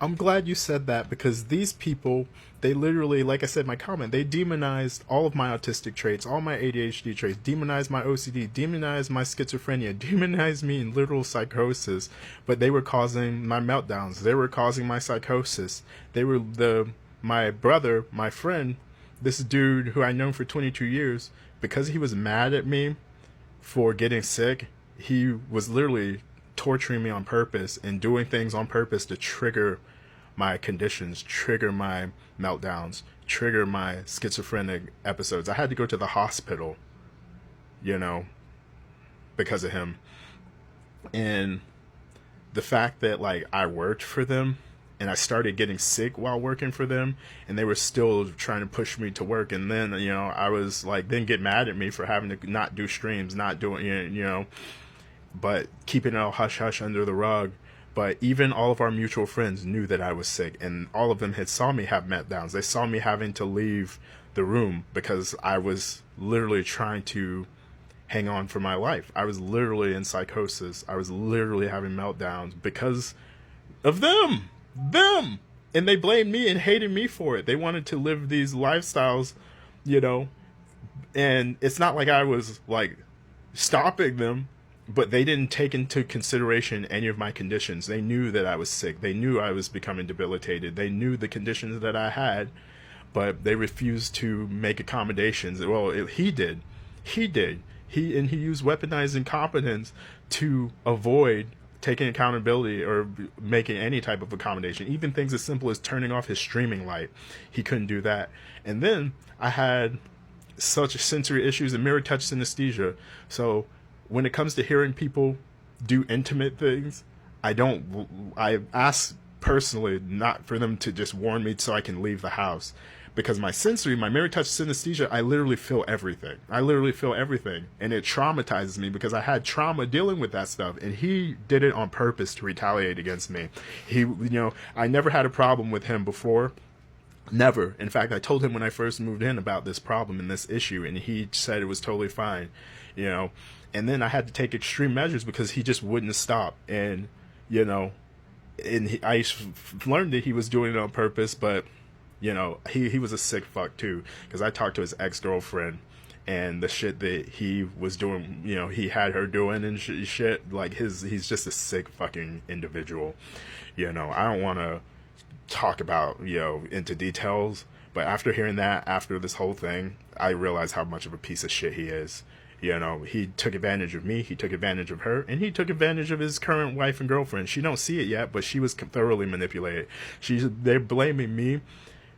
I'm glad you said that because these people, they literally, like I said in my comment, they demonized all of my autistic traits, all my ADHD traits, demonized my OCD, demonized my schizophrenia, demonized me in literal psychosis, but they were causing my meltdowns. They were causing my psychosis. They were my brother, my friend, this dude who I known for 22 years, because he was mad at me for getting sick, he was literally torturing me on purpose and doing things on purpose to trigger my conditions, trigger my meltdowns, trigger my schizophrenic episodes. I had to go to the hospital, you know, because of him. And the fact that like I worked for them and I started getting sick while working for them and they were still trying to push me to work, and then I was like, then get mad at me for having to not do streams, not doing but keeping it all hush hush under the rug. But even all of our mutual friends knew that I was sick, and all of them had saw me have meltdowns. They saw me having to leave the room because I was literally trying to hang on for my life. I was literally in psychosis. I was literally having meltdowns because of them. And they blamed me and hated me for it. They wanted to live these lifestyles, you know, and it's not like I was like stopping them, but they didn't take into consideration any of my conditions. They knew that I was sick. They knew I was becoming debilitated. They knew the conditions that I had, but they refused to make accommodations. Well, he did. He did. He used weaponized incompetence to avoid taking accountability or making any type of accommodation. Even things as simple as turning off his streaming light. He couldn't do that. And then I had such sensory issues and mirror touch synesthesia. So when it comes to hearing people do intimate things, I ask personally not for them to just warn me so I can leave the house. Because my mirror touch synesthesia, I literally feel everything. I literally feel everything. And it traumatizes me because I had trauma dealing with that stuff. And he did it on purpose to retaliate against me. I never had a problem with him before. Never. In fact, I told him when I first moved in about this problem and this issue, and he said it was totally fine, And then I had to take extreme measures because he just wouldn't stop. And, I learned that he was doing it on purpose, but, he was a sick fuck too. Because I talked to his ex-girlfriend and the shit that he was doing, he had her doing and shit. Like, he's just a sick fucking individual. I don't want to talk about into details, but after hearing that, after this whole thing, I realized how much of a piece of shit he is. He took advantage of me, he took advantage of her, and he took advantage of his current wife and girlfriend. She don't see it yet, but she was thoroughly manipulated. They're blaming me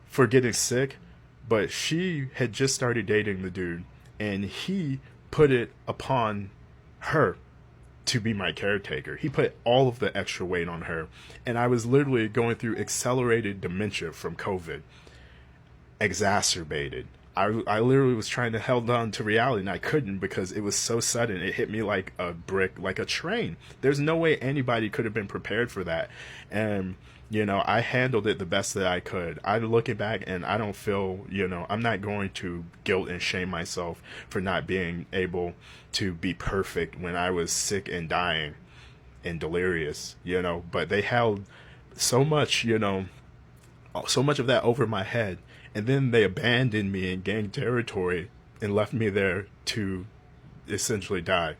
for getting sick, but she had just started dating the dude, and he put it upon her to be my caretaker. He put all of the extra weight on her. And I was literally going through accelerated dementia from COVID. Exacerbated. I literally was trying to hold on to reality and I couldn't because it was so sudden. It hit me like a brick, like a train. There's no way anybody could have been prepared for that. And I handled it the best that I could. I'm looking back and I don't feel, I'm not going to guilt and shame myself for not being able to be perfect when I was sick and dying and delirious, but they held so much, so much of that over my head. And then they abandoned me in gang territory and left me there to essentially die,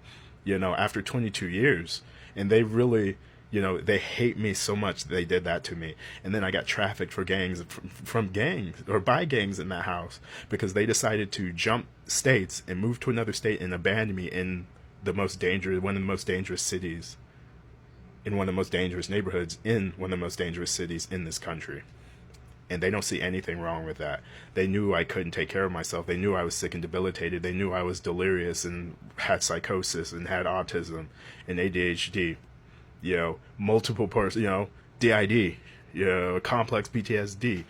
after 22 years. And they really, they hate me so much that they did that to me. And then I got trafficked for gangs, from gangs or by gangs in that house because they decided to jump states and move to another state and abandon me in one of the most dangerous cities, in one of the most dangerous neighborhoods, in one of the most dangerous cities in this country. And they don't see anything wrong with that. They knew I couldn't take care of myself. They knew I was sick and debilitated. They knew I was delirious and had psychosis and had autism and ADHD, multiple parts, DID, complex PTSD.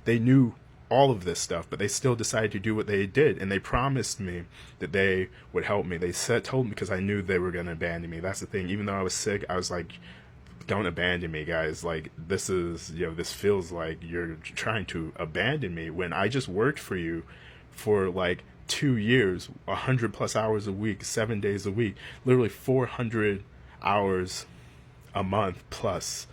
They knew all of this stuff, but they still decided to do what they did. And they promised me that they would help me. They told me because I knew they were going to abandon me. That's the thing. Even though I was sick, I was like, don't abandon me, guys. Like, this is, this feels like you're trying to abandon me when I just worked for you for like 2 years, 100+ hours a week, 7 days a week, literally 400 hours a month plus,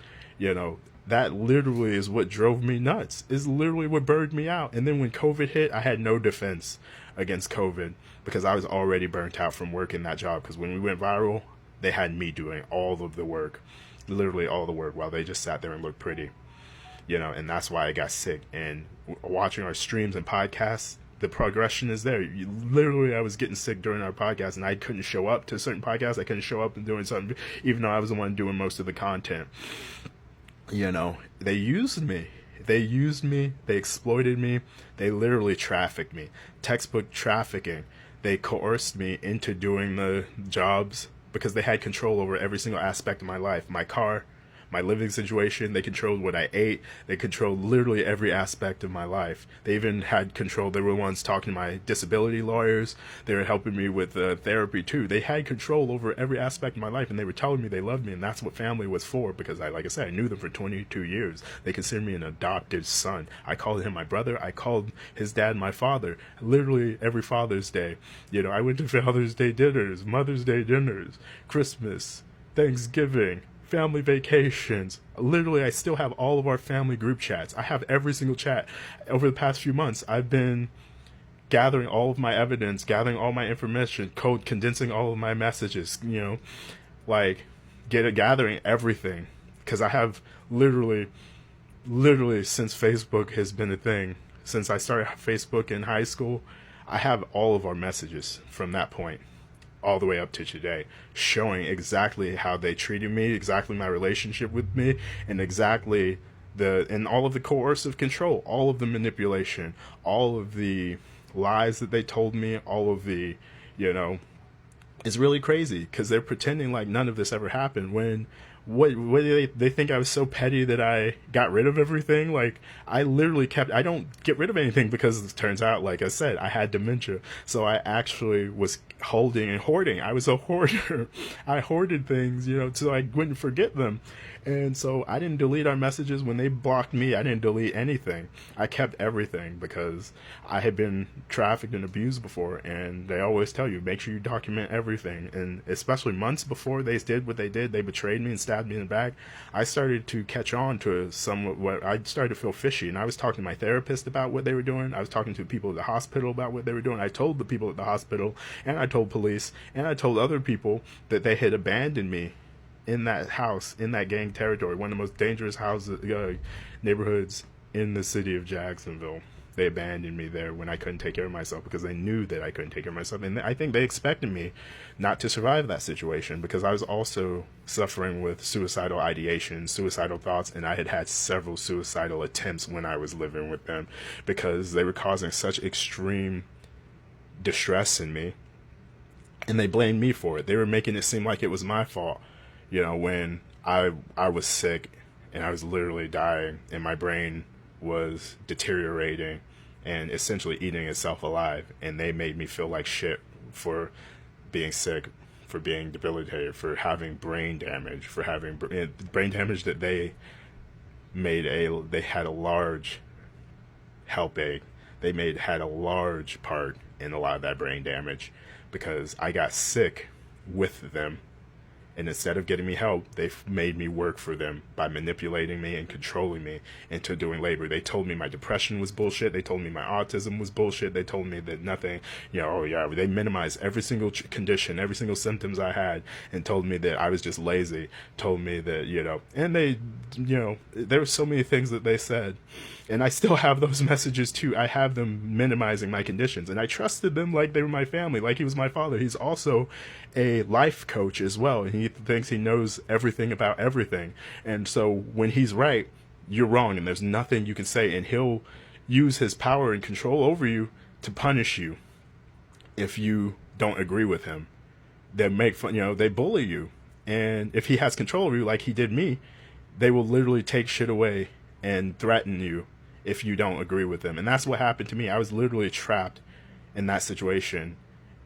that literally is what drove me nuts. Is literally what burned me out. And then when COVID hit, I had no defense against COVID because I was already burnt out from working that job. Because when we went viral, they had me doing all of the work, literally all the work, while they just sat there and looked pretty, and that's why I got sick. And watching our streams and podcasts, the progression is there. Literally, I was getting sick during our podcast, and I couldn't show up to certain podcasts. I couldn't show up and doing something, even though I was the one doing most of the content. They used me. They exploited me. They literally trafficked me. Textbook trafficking. They coerced me into doing the jobs because they had control over every single aspect of my life. My car, my living situation. They controlled what I ate. They controlled literally every aspect of my life. They even had control. They were the ones talking to my disability lawyers. They were helping me with therapy too. They had control over every aspect of my life, and they were telling me they loved me, and that's what family was for, because like I said, I knew them for 22 years. They considered me an adopted son. I called him my brother. I called his dad my father. Literally every Father's Day. I went to Father's Day dinners, Mother's Day dinners, Christmas, Thanksgiving, family vacations. Literally, I still have all of our family group chats. I have every single chat. Over the past few months, I've been gathering all of my evidence, gathering all my information, condensing all of my messages, gathering everything. Because I have literally since Facebook has been a thing, since I started Facebook in high school, I have all of our messages from that point all the way up to today, showing exactly how they treated me, exactly my relationship with me, and exactly and all of the coercive control, all of the manipulation, all of the lies that they told me, all of the, it's really crazy because they're pretending like none of this ever happened when what they think I was so petty that I got rid of everything. Like, I literally I don't get rid of anything because it turns out, like I said, I had dementia. So I actually was holding and hoarding. I was a hoarder. I hoarded things, so I wouldn't forget them. And so I didn't delete our messages. When they blocked me, I didn't delete anything. I kept everything because I had been trafficked and abused before. And they always tell you, make sure you document everything. And especially months before they did what they did, they betrayed me and stabbed me in the back. I started to catch on to what I started to feel fishy. And I was talking to my therapist about what they were doing. I was talking to people at the hospital about what they were doing. I told the people at the hospital, and I told police, and I told other people that they had abandoned me in that house, in that gang territory, one of the most dangerous neighborhoods in the city of Jacksonville. They abandoned me there when I couldn't take care of myself because they knew that I couldn't take care of myself. And I think they expected me not to survive that situation because I was also suffering with suicidal ideation, suicidal thoughts, and I had had several suicidal attempts when I was living with them because they were causing such extreme distress in me. And they blamed me for it. They were making it seem like it was my fault. When I was sick and I was literally dying and my brain was deteriorating and essentially eating itself alive, and they made me feel like shit for being sick, for being debilitated, for having brain damage, for having brain damage that they had a large had a large part in a lot of that brain damage because I got sick with them. And instead of getting me help, they made me work for them by manipulating me and controlling me into doing labor. They told me my depression was bullshit. They told me my autism was bullshit. They told me that nothing, they minimized every single condition, every single symptoms I had, and told me that I was just lazy. Told me that, and they, there were so many things that they said. And I still have those messages too. I have them minimizing my conditions. And I trusted them like they were my family, like he was my father. He's also a life coach as well. And he thinks he knows everything about everything. And so when he's right, you're wrong. And there's nothing you can say. And he'll use his power and control over you to punish you if you don't agree with him. They make fun, they bully you. And if he has control over you like he did me, they will literally take shit away and threaten you if you don't agree with them. And that's what happened to me. I was literally trapped in that situation,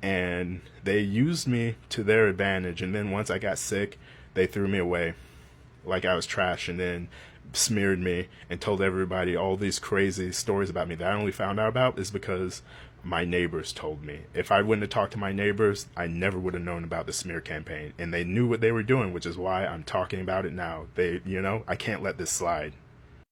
and they used me to their advantage. And then once I got sick, they threw me away like I was trash, and then smeared me and told everybody all these crazy stories about me that I only found out about is because my neighbors told me. If I wouldn't have talked to my neighbors, I never would have known about the smear campaign. And they knew what they were doing, which is why I'm talking about it now. I can't let this slide.